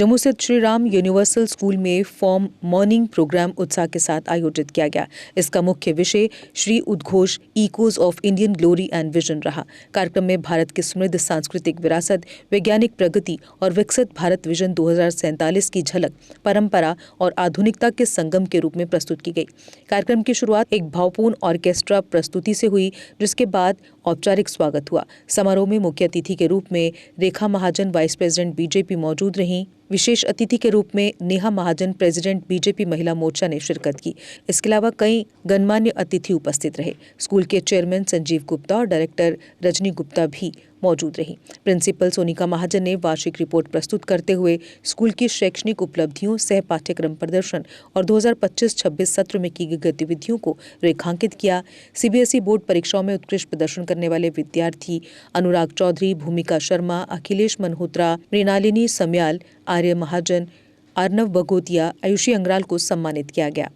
जम्मू स्थित Shri Ram universal school में form morning program उत्साह के साथ आयोजित किया गया। इसका मुख्य विषय श्री उद्घोष echoes of Indian glory and vision रहा। कार्यक्रम में भारत की समृद्ध सांस्कृतिक विरासत, वैज्ञानिक प्रगति और विकसित भारत विजन 2047 की झलक परंपरा और आधुनिकता के संगम के रूप में प्रस्तुत की गई। कार्यक्रम की शुरुआत एक भावपूर्ण ऑर्केस्ट्रा प्रस्तुति से हुई, जिसके बाद औपचारिक स्वागत हुआ। समारोह में मुख्य अतिथि के रूप में रेखा महाजन, वाइस प्रेसिडेंट बीजेपी, मौजूद रहीं। विशेष अतिथि के रूप में नेहा महाजन, प्रेसिडेंट बीजेपी महिला मोर्चा, ने शिरकत की। इसके अलावा कई गणमान्य अतिथि उपस्थित रहे। स्कूल के चेयरमैन संजीव गुप्ता और डायरेक्टर रजनी गुप्ता भी मौजूद रही। प्रिंसिपल सोनिका महाजन ने वार्षिक रिपोर्ट प्रस्तुत करते हुए स्कूल की शैक्षणिक उपलब्धियों, सह पाठ्यक्रम प्रदर्शन और 2025-26 सत्र में की गई गतिविधियों को रेखांकित किया। सीबीएसई बोर्ड परीक्षाओं में उत्कृष्ट प्रदर्शन करने वाले विद्यार्थी अनुराग चौधरी, भूमिका शर्मा, अखिलेश मल्होत्रा, मृणालिनी सम्याल, आर्य महाजन, अर्नव बगोतिया, आयुषी अंगराल को सम्मानित किया गया।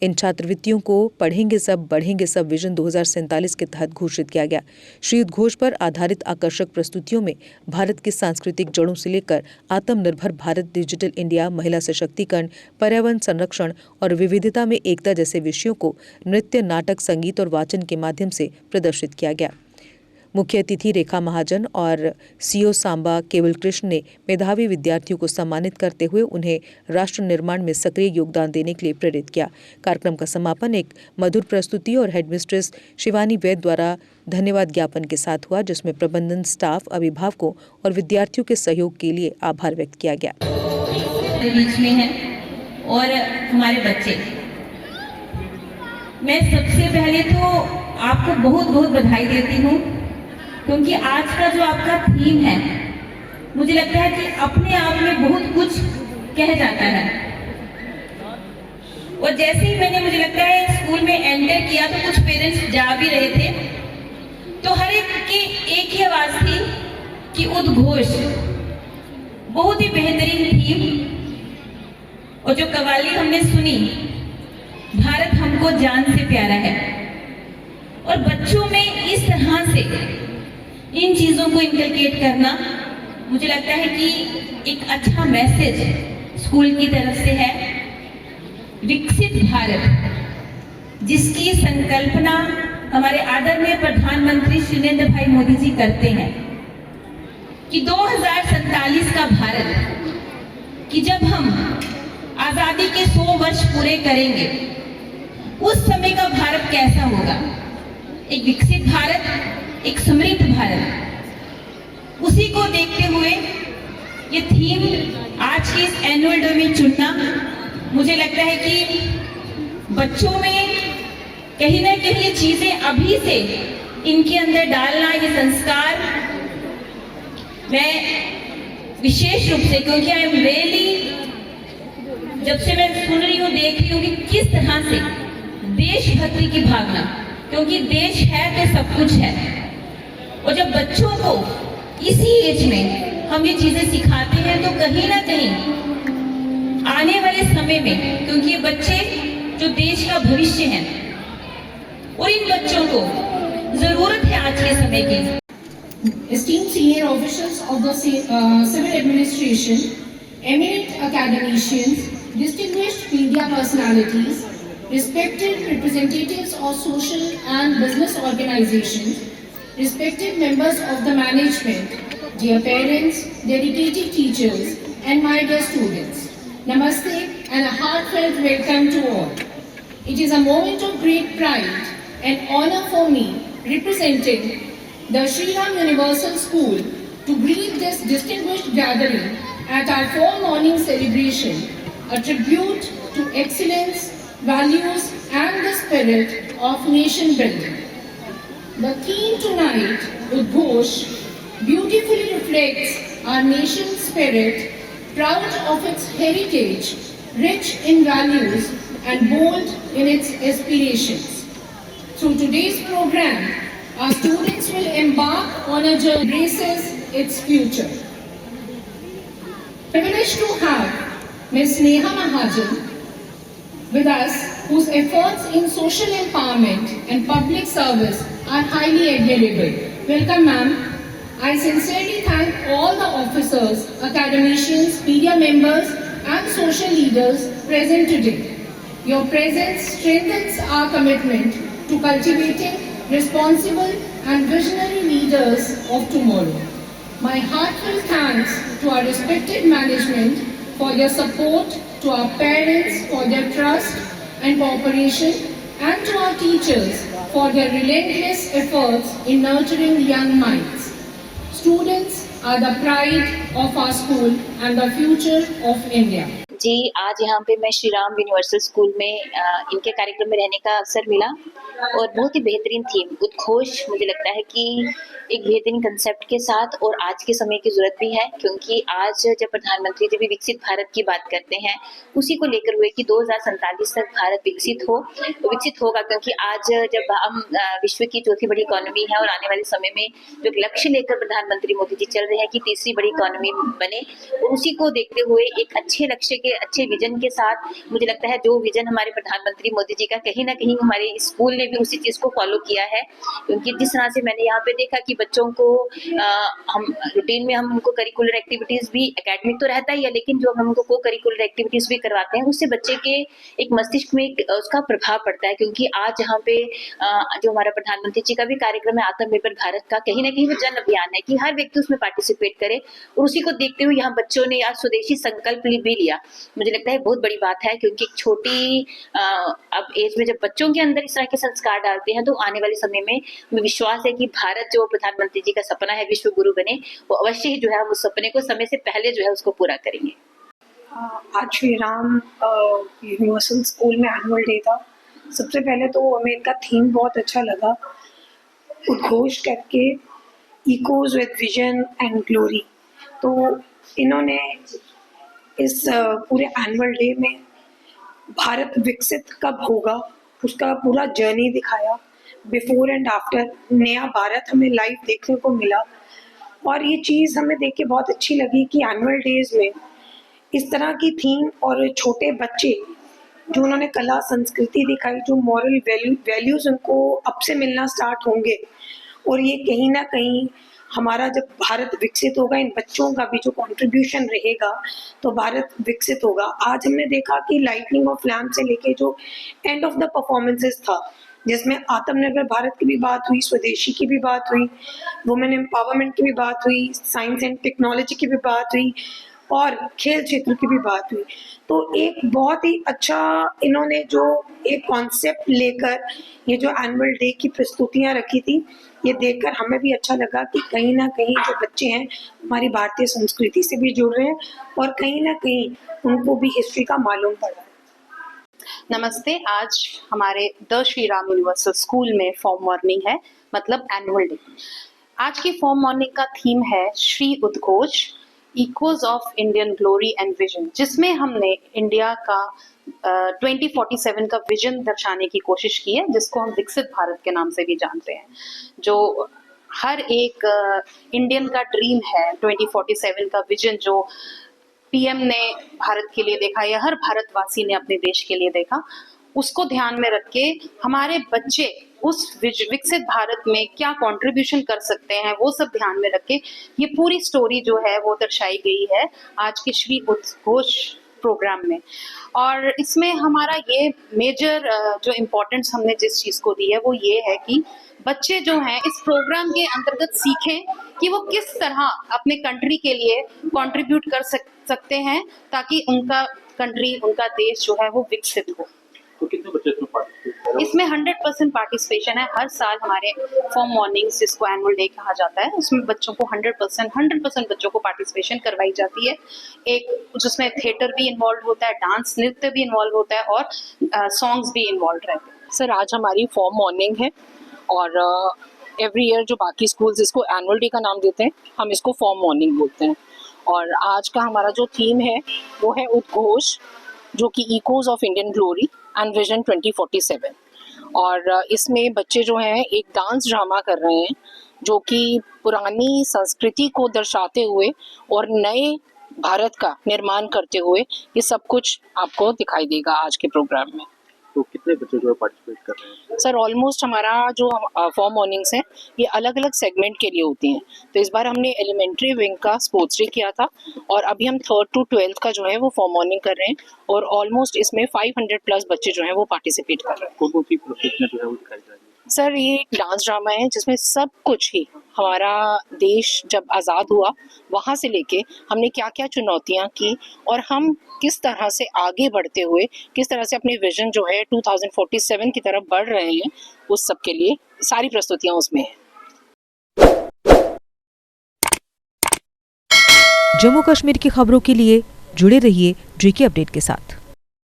इन छात्रवृत्तियों को पढ़ेंगे सब बढ़ेंगे सब विजन 2047 के तहत घोषित किया गया। श्री उद्घोष पर आधारित आकर्षक प्रस्तुतियों में भारत की सांस्कृतिक जड़ों से लेकर आत्मनिर्भर भारत, डिजिटल इंडिया, महिला सशक्तिकरण, पर्यावरण संरक्षण और विविधता में एकता जैसे विषयों को नृत्य, नाटक, संगीत और वाचन के माध्यम से प्रदर्शित किया गया। मुख्य अतिथि रेखा महाजन और सीओ सांबा केवल कृष्ण ने मेधावी विद्यार्थियों को सम्मानित करते हुए उन्हें राष्ट्र निर्माण में सक्रिय योगदान देने के लिए प्रेरित किया। कार्यक्रम का समापन एक मधुर प्रस्तुति और हेडमिस्ट्रेस शिवानी वैद द्वारा धन्यवाद ज्ञापन के साथ हुआ, जिसमें प्रबंधन, स्टाफ, अभिभावकों और विद्यार्थियों के सहयोग के लिए आभार व्यक्त किया गया। बीच में है और हमारे बच्चे, मैं सबसे पहले तो आपको बहुत बहुत बधाई देती हूँ, क्योंकि आज का जो आपका थीम है, मुझे लगता है कि अपने आप में बहुत कुछ कह जाता है। और जैसे ही मैंने, मुझे लगता है, स्कूल में एंटर किया तो कुछ पेरेंट्स जा भी रहे थे, तो हर एक की एक ही आवाज थी कि उद्घोष। बहुत ही बेहतरीन थीम। और जो कव्वाली हमने सुनी, भारत हमको जान से प्यारा है, और बच्चों में इस तरह से इन चीजों को इनकलकेट करना, मुझे लगता है कि एक अच्छा मैसेज स्कूल की तरफ से है। विकसित भारत, जिसकी संकल्पना हमारे आदरणीय प्रधानमंत्री श्री नरेंद्र भाई मोदी जी करते हैं, कि 2047 का भारत, कि जब हम आजादी के 100 वर्ष पूरे करेंगे, उस समय का भारत कैसा होगा। एक विकसित भारत, एक समृद्ध भारत, उसी को देखते हुए ये थीम आज की इस एनुअल डे में चुनना, मुझे लगता है कि बच्चों में कहीं ना कहीं ये चीजें अभी से इनके अंदर डालना, ये संस्कार, मैं विशेष रूप से, क्योंकि आई एम रियली, जब से मैं सुन रही हूँ, देख रही हूँ कि किस तरह से देशभक्ति की भावना, क्योंकि देश है तो सब कुछ है। और जब बच्चों को इसी एज में हम ये चीजें सिखाते हैं, तो कहीं ना कहीं आने वाले समय में, क्योंकि ये बच्चे जो देश का भविष्य हैं, और इन बच्चों को जरूरत है आज के समय की। Esteemed senior officials of the civil administration, eminent academicians, distinguished media personalities, respected representatives of social and business organizations, respected members of the management, dear parents, dedicated teachers, and my dear students, Namaste and a heartfelt welcome to all. It is a moment of great pride and honor for me, representing the Shri Ram Universal School, to greet this distinguished gathering at our fall morning celebration, a tribute to excellence, values, and the spirit of nation building. The theme tonight, Udghosh, beautifully reflects our nation's spirit, proud of its heritage, rich in values, and bold in its aspirations. Through today's program, our students will embark on a journey that embraces its future. Privileged to have Ms. Neha Mahajan with us, whose efforts in social empowerment and public service are highly admirable. Welcome, ma'am. I sincerely thank all the officers, academicians, media members, and social leaders present today. Your presence strengthens our commitment to cultivating responsible and visionary leaders of tomorrow. My heartfelt thanks to our respected management for their support, to our parents for their trust and cooperation, and to our teachers for their relentless efforts in nurturing young minds. Students are the pride of our school and the future of India. जी, आज यहाँ पे मैं Shri Ram universal school में इनके कार्यक्रम में रहने का अवसर मिला और बहुत ही बेहतरीन थीम उद्घोष, मुझे लगता है कि एक बेहतरीन कंसेप्ट के साथ और आज के समय की ज़रूरत भी है, क्योंकि आज जब प्रधानमंत्री जब भी विकसित भारत की बात करते हैं उसी को लेकर हुए कि 2047 तक भारत विकसित होगा, क्योंकि आज जब हम विश्व की चौथी बड़ी इकोनॉमी है और आने वाले समय में जो लक्ष्य लेकर प्रधानमंत्री मोदी जी चल रहे हैं कि तीसरी बड़ी इकोनॉमी बने, और उसी को देखते हुए एक अच्छे लक्ष्य के अच्छे विजन के साथ मुझे लगता है जो विजन हमारे प्रधानमंत्री मोदी जी का कहीं ना कहीं हमारे स्कूल ने भी उसी चीज को फॉलो किया है। क्योंकि जिस तरह से मैंने यहाँ पे देखा कि बच्चों को हम रूटीन में हम उनको करिकुलर एक्टिविटीज भी, एकेडमिक तो रहता ही है, लेकिन जो हम उनको को करिकुलर एक्टिविटीज भी करवाते हैं उससे बच्चे के एक मस्तिष्क में उसका प्रभाव पड़ता है। क्योंकि आज यहाँ पे जो हमारा प्रधानमंत्री जी का भी कार्यक्रम है आत्मनिर्भर भारत का, कहीं ना कहीं वो जन अभियान है कि हर व्यक्ति उसमें पार्टिसिपेट करे, और उसी को देखते हुए यहाँ बच्चों ने आज स्वदेशी संकल्प भी लिया। मुझे लगता है बहुत बड़ी बात है, क्योंकि एक छोटी अब एज में जब बच्चों के अंदर इस तरह के संस्कार डालते हैं तो आने वाले समय में मुझे विश्वास है कि भारत जो प्रधानमंत्री जी का सपना है विश्व गुरु बने, वो अवश्य ही जो है उस सपने को समय से पहले जो है उसको पूरा करेंगे। आज श्री राम यूनिवर्सल स्कूल में एनुअल डे था। सबसे पहले तो हमें इनका थीम बहुत अच्छा लगा, उद्घोष करके echoes with vision and glory. तो इन्होंने इस पूरे एनुअल डे में भारत विकसित कब होगा उसका पूरा जर्नी दिखाया, बिफोर एंड आफ्टर। नया भारत हमें लाइव देखने को मिला और ये चीज़ हमें देख के बहुत अच्छी लगी कि एनुअल डेज में इस तरह की थीम और छोटे बच्चे जो उन्होंने कला संस्कृति दिखाई, जो मॉरल वैल्यूज उनको अब से मिलना स्टार्ट होंगे, और ये कहीं ना कहीं हमारा जब भारत विकसित होगा, इन बच्चों का भी जो कंट्रीब्यूशन रहेगा तो भारत विकसित होगा। आज हमने देखा कि लाइटनिंग ऑफ लैम्प से लेके जो एंड ऑफ द परफॉर्मेंसेस था, जिसमें आत्मनिर्भर भारत की भी बात हुई, स्वदेशी की भी बात हुई, वुमेन एम्पावरमेंट की भी बात हुई, साइंस एंड टेक्नोलॉजी की भी बात हुई और खेल क्षेत्र की भी बात हुई। तो एक बहुत ही अच्छा इन्होंने जो एक कॉन्सेप्ट लेकर ये जो एनुअल डे की प्रस्तुतियां रखी थी, ये देखकर हमें भी अच्छा लगा कि कहीं ना कहीं जो बच्चे हैं हमारी भारतीय संस्कृति से भी जुड़ रहे हैं और कहीं ना कहीं उनको भी हिस्ट्री का मालूम पड़ा है। नमस्ते। आज हमारे the Shri Ram universal school में फॉर्म मॉर्निंग है, मतलब एनुअल डे। आज की फॉर्म मॉर्निंग का थीम है श्री उद्घोष, echoes of Indian glory and vision, जिसमें हमने इंडिया का 2047 का विजन दर्शाने की कोशिश की है, जिसको हम विकसित भारत के नाम से भी जानते हैं। जो हर एक इंडियन का ड्रीम है, 2047 का विजन जो पीएम ने भारत के लिए देखा या हर भारतवासी ने अपने देश के लिए देखा, उसको ध्यान में रख के हमारे बच्चे उस विकसित भारत में क्या कंट्रीब्यूशन कर सकते हैं वो सब ध्यान में रख के ये पूरी स्टोरी जो है वो दर्शाई गई है आज के श्री उद्घोष प्रोग्राम में। और इसमें हमारा ये मेजर जो इम्पोर्टेंस हमने जिस चीज़ को दी है वो ये है कि बच्चे जो हैं इस प्रोग्राम के अंतर्गत सीखें कि वो किस तरह अपने कंट्री के लिए कंट्रीब्यूट कर सकते हैं ताकि उनका कंट्री, उनका देश जो है वो विकसित हो। तो कितने बच्चे इसमें पार्टिसिपेट कर रहे हैं? इसमें 100% पार्टिसिपेशन है। हर साल हमारे फॉर्म मॉर्निंग्स, जिसको एनुअल डे कहा जाता है, उसमें बच्चों को 100% बच्चों को पार्टिसिपेशन करवाई जाती है। एक जिसमें थिएटर भी इन्वॉल्व होता है, डांस नृत्य भी इन्वॉल्व होता है और सॉन्ग्स भी इन्वॉल्व रहते हैं। सर, आज हमारी फॉर्म मॉर्निंग है और एवरी ईयर जो बाकी स्कूल्स इसको एनुअल डे का नाम देते हैं, हम इसको फॉर्म मॉर्निंग बोलते हैं। और आज का हमारा जो थीम है वो है उद्घोष, जो कि echoes of Indian glory and vision 2047। और इसमें बच्चे जो हैं एक डांस ड्रामा कर रहे हैं जो कि पुरानी संस्कृति को दर्शाते हुए और नए भारत का निर्माण करते हुए ये सब कुछ आपको दिखाई देगा आज के प्रोग्राम में। तो कितने बच्चे जो है पार्टिसिपेट कर रहे हैं? सर ऑलमोस्ट हमारा जो फॉर्म मॉर्निंग्स हैं ये अलग अलग सेगमेंट के लिए होती हैं। तो इस बार हमने एलिमेंट्री विंग का स्पोर्ट्स डे किया था और अभी हम 3rd to 12th का जो है वो फॉर्म मॉर्निंग कर रहे हैं और ऑलमोस्ट इसमें 500+ बच्चे जो हैं वो पार्टिसिपेट कर रहे हैं। कौन कौन सी प्रतियोगिताएं जो है वो दिखाई जा रही है? सर ये एक डांस ड्रामा है जिसमें सब कुछ ही हमारा देश जब आज़ाद हुआ वहाँ से लेके हमने क्या क्या चुनौतियाँ की और हम किस तरह से आगे बढ़ते हुए किस तरह से अपने विजन जो है 2047 की तरफ बढ़ रहे हैं, उस सब के लिए सारी प्रस्तुतियाँ उसमें हैं। जम्मू कश्मीर की खबरों के लिए जुड़े रहिए JK अपडेट के साथ।